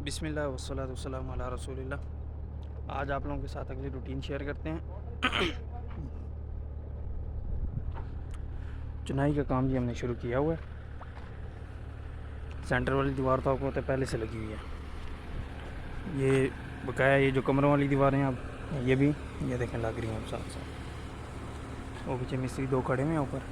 बिस्मिल्लाह वस्सलातु वस्सलामु अला रसूलिल्लाह। आज आप लोगों के साथ अगली रूटीन शेयर करते हैं। चुनाई का काम भी हमने शुरू किया हुआ है। सेंटर वाली दीवार तो आपको पहले से लगी हुई है। ये बकाया ये जो कमरों वाली दीवारें अब ये भी ये देखें लग रही हैं अब साथ साथ। वो पीछे मिस्त्री दो खड़े हुए हैं ऊपर।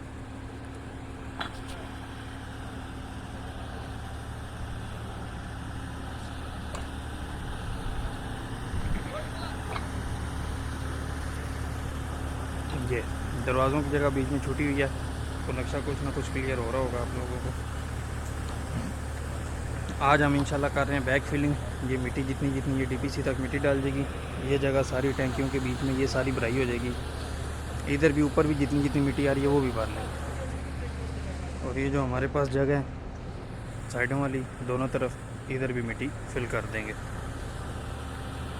ये दरवाज़ों की जगह बीच में छूटी हुई है तो नक्शा कुछ ना कुछ क्लियर हो रहा होगा आप लोगों को। आज हम इंशाल्लाह कर रहे हैं बैक फिलिंग। ये मिट्टी जितनी जितनी ये डीपीसी तक मिट्टी डाल जाएगी। ये जगह सारी टैंकियों के बीच में ये सारी भराई हो जाएगी। इधर भी ऊपर भी जितनी जितनी मिट्टी आ रही है वो भी भर लेंगे। और ये जो हमारे पास जगह है साइडों वाली दोनों तरफ इधर भी मिट्टी फिल कर देंगे।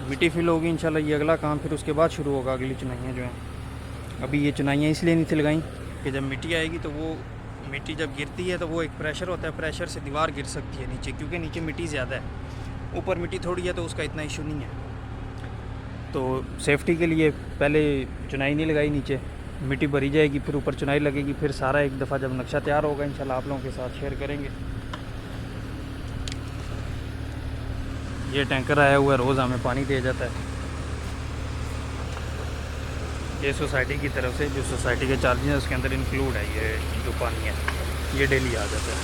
मिट्टी फिल होगी इंशाल्लाह ये अगला काम फिर उसके बाद शुरू होगा। अगली चुनाइयाँ जो हैं अभी ये चुनाइयाँ इसलिए नहीं थी लगाई कि जब मिट्टी आएगी तो वो मिट्टी जब गिरती है तो वो एक प्रेशर होता है, प्रेशर से दीवार गिर सकती है नीचे, क्योंकि नीचे मिट्टी ज़्यादा है। ऊपर मिट्टी थोड़ी है तो उसका इतना इशू नहीं है। तो सेफ्टी के लिए पहले चुनाई नहीं लगाई, नीचे मिट्टी भरी जाएगी फिर ऊपर चुनाई लगेगी। फिर सारा एक दफ़ा जब नक्शा तैयार होगा इंशाल्लाह आप लोगों के साथ शेयर करेंगे। ये टैंकर आया हुआ है, रोज़ हमें पानी दे जाता है। ये सोसाइटी की तरफ से जो सोसाइटी के चार्जेस हैं उसके अंदर इंक्लूड है। ये जो पानी है ये डेली आ जाता है।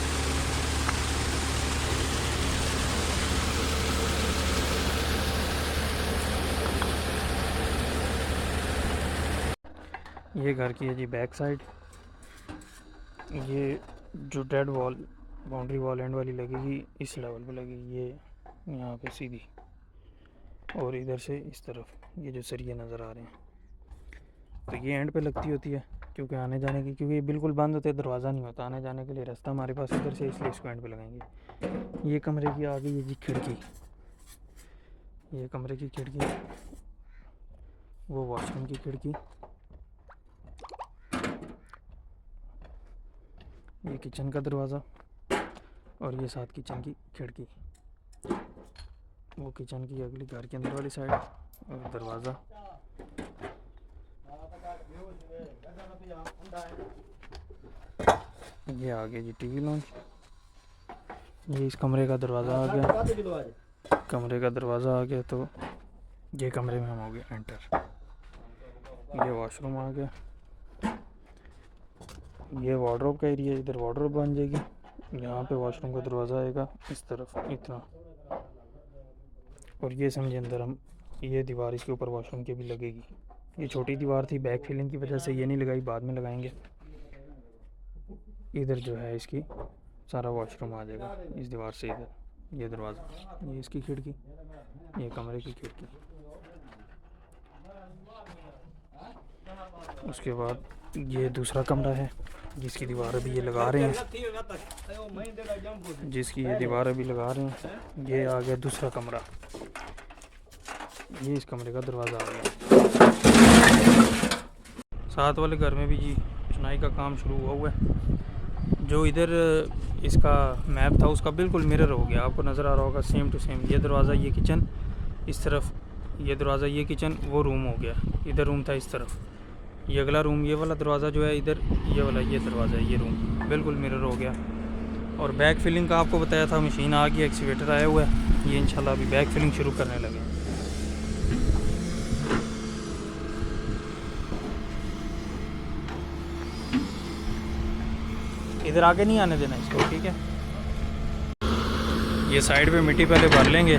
ये घर की है जी बैक साइड। ये जो dead wall boundary wall and वाली लगेगी इस लेवल पे लगेगी, ये यहाँ पे सीधी। और इधर से इस तरफ ये जो सरिये नज़र आ रहे हैं तो ये एंड पे लगती होती है, क्योंकि आने जाने की, क्योंकि ये बिल्कुल बंद होते हैं, दरवाज़ा नहीं होता, आने जाने के लिए रास्ता हमारे पास इधर से, इसलिए इसको एंड पे लगाएंगे। ये कमरे की आ गई है जी खिड़की। ये कमरे की खिड़की, वो वॉशरूम की खिड़की, ये किचन का दरवाज़ा और ये साथ किचन की खिड़की। वो किचन की अगली घर के अंदर वाली साइड और दरवाज़ा। ये आ गया जी टीवी लॉन्च। ये इस कमरे का दरवाज़ा आ गया, कमरे का दरवाज़ा आ गया तो ये कमरे में हम हो गए एंटर। ये वॉशरूम आ गया। ये वार्डरोब का एरिया, इधर वार्डरोब बन जाएगी। यहाँ पे वॉशरूम का दरवाज़ा आएगा इस तरफ इतना। और ये समझे अंदर हम ये दीवार इसके ऊपर वॉशरूम की भी लगेगी। ये छोटी दीवार थी, बैक फिलिंग की वजह से ये नहीं लगाई, बाद में लगाएंगे। इधर जो है इसकी सारा वॉशरूम आ जाएगा इस दीवार से। इधर ये दरवाज़ा, ये इसकी खिड़की, ये कमरे की खिड़की। उसके बाद ये दूसरा कमरा है जिसकी दीवार अभी ये लगा रहे हैं, जिसकी ये दीवार अभी लगा रहे हैं। ये आ गया दूसरा कमरा। ये इस कमरे का दरवाज़ा आ गया। साथ वाले घर में भी जी चुनाई का काम शुरू हुआ है। जो इधर इसका मैप था उसका बिल्कुल मिरर हो गया, आपको नज़र आ रहा होगा सेम टू सेम। ये दरवाज़ा ये किचन इस तरफ, ये दरवाज़ा ये किचन, वो रूम हो गया। इधर रूम था इस तरफ, ये अगला रूम, ये वाला दरवाज़ा जो है इधर, ये वाला ये दरवाज़ा है, ये रूम बिल्कुल मिरर हो गया। और बैक फिलिंग का आपको बताया था, मशीन आ गई, एक्सीवेटर आया हुआ है। ये इंशाल्लाह अभी बैक फिलिंग शुरू करने लगे। इधर आगे नहीं आने देना इसको, ठीक है। ये साइड पे मिट्टी पहले भर लेंगे,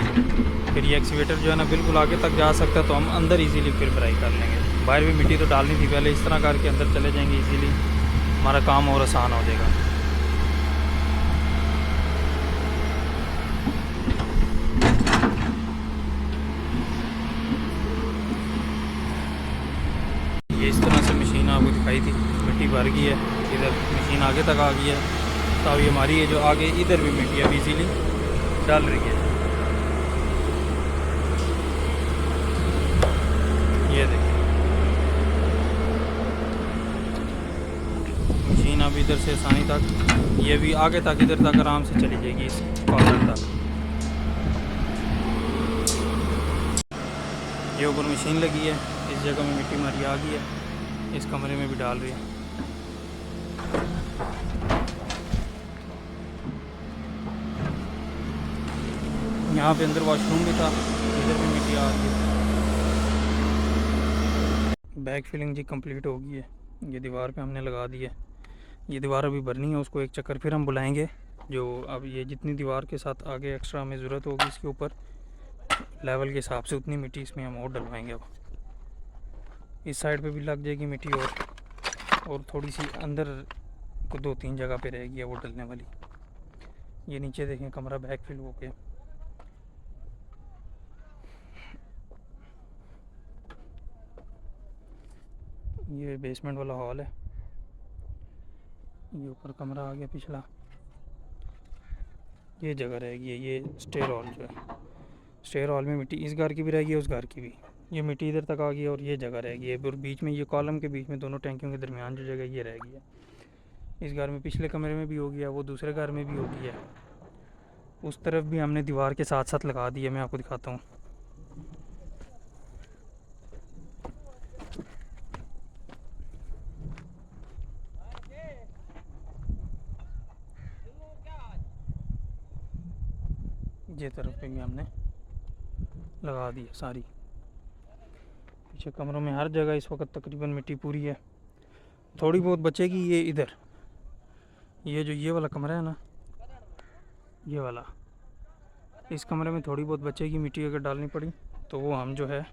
फिर ये एक्सीवेटर जो है ना बिल्कुल आगे तक जा सकता है तो हम अंदर इजीली फिर भराई कर लेंगे। बाहर भी मिट्टी तो डालनी थी पहले, इस तरह करके अंदर चले जाएंगे इजीली, हमारा काम और आसान हो जाएगा। ये इस तरह से मशीन आपको दिखाई थी, मिट्टी भर गई है, इधर मशीन आगे तक आ गई है। तो अभी हमारी ये जो आगे इधर भी मिट्टी अब इजीली डाल रही है। ये देखिए मशीन अब इधर से आसानी तक, ये भी आगे तक इधर तक आराम से चली जाएगी इस कॉर्नर तक। ये ऊपर मशीन लगी है, इस जगह में मिट्टी हमारी आ गई है, इस कमरे में भी डाल रही है। यहाँ पे अंदर वॉशरूम भी था, इधर भी मिट्टी आ रही है। बैक फिलिंग जी कंप्लीट हो गई है, ये दीवार पे हमने लगा दी है। ये दीवार अभी भरनी है, उसको एक चक्कर फिर हम बुलाएंगे। जो अब ये जितनी दीवार के साथ आगे एक्स्ट्रा हमें ज़रूरत होगी इसके ऊपर लेवल के हिसाब से उतनी मिट्टी इसमें हम और डलवाएंगे। अब इस साइड पे भी लग जाएगी मिट्टी और थोड़ी सी अंदर को 2-3 जगह पे रहेगी वो डलने वाली। ये नीचे देखें कमरा बैक फिल हो गया। ये बेसमेंट वाला हॉल है, ये ऊपर कमरा आ गया पिछला। ये जगह रहेगी, ये स्टेयर हॉल जो है, स्टेयर हॉल में मिट्टी इस घर की भी रहेगी उस घर की भी। ये मिट्टी इधर तक आ गई और ये जगह रहेगी है और बीच में ये कॉलम के बीच में दोनों टैंकियों के दरमियान जो जगह ये रहेगी है। इस घर में पिछले कमरे में भी हो गया, वो दूसरे घर में भी हो गया है। उस तरफ भी हमने दीवार के साथ साथ लगा दी है, मैं आपको दिखाता हूँ। ये तरफ पे भी हमने लगा दी है सारी। पीछे कमरों में हर जगह इस वक्त तकरीबन मिट्टी पूरी है, थोड़ी बहुत बचेगी। ये इधर ये जो ये वाला कमरा है ना, ये वाला, इस कमरे में थोड़ी बहुत बचेगी मिट्टी। अगर डालनी पड़ी तो वो हम जो है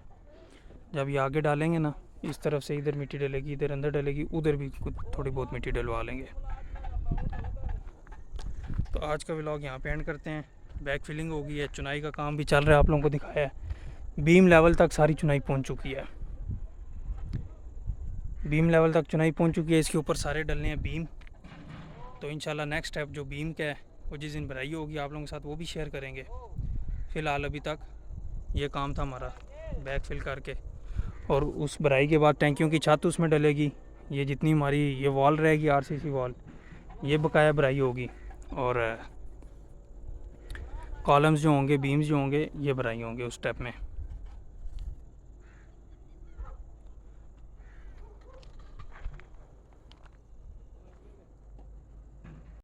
जब ये आगे डालेंगे ना, इस तरफ से इधर मिट्टी डलेगी, इधर अंदर डलेगी, उधर भी थोड़ी बहुत मिट्टी डलवा लेंगे। तो आज का व्लॉग यहाँ पे एंड करते हैं। बैक फिलिंग हो गई है, चुनाई का काम भी चल रहा है, आप लोगों को दिखाया है। बीम लेवल तक सारी चुनाई पहुँच चुकी है, बीम लेवल तक चुनाई पहुँच चुकी है। इसके ऊपर सारे डलने हैं बीम। तो इंशाल्लाह नेक्स्ट स्टेप जो बीम का है वो जिस दिन भराई होगी आप लोगों के साथ वो भी शेयर करेंगे। फ़िलहाल अभी तक ये काम था हमारा बैक फिल करके, और उस भराई के बाद टैंकियों की छत उसमें डलेगी। ये जितनी हमारी ये वॉल रहेगी आरसीसी वॉल, ये बकाया भराई होगी, और कॉलम्स जो होंगे, बीम्स जो होंगे, ये भराई होंगे उस स्टेप में।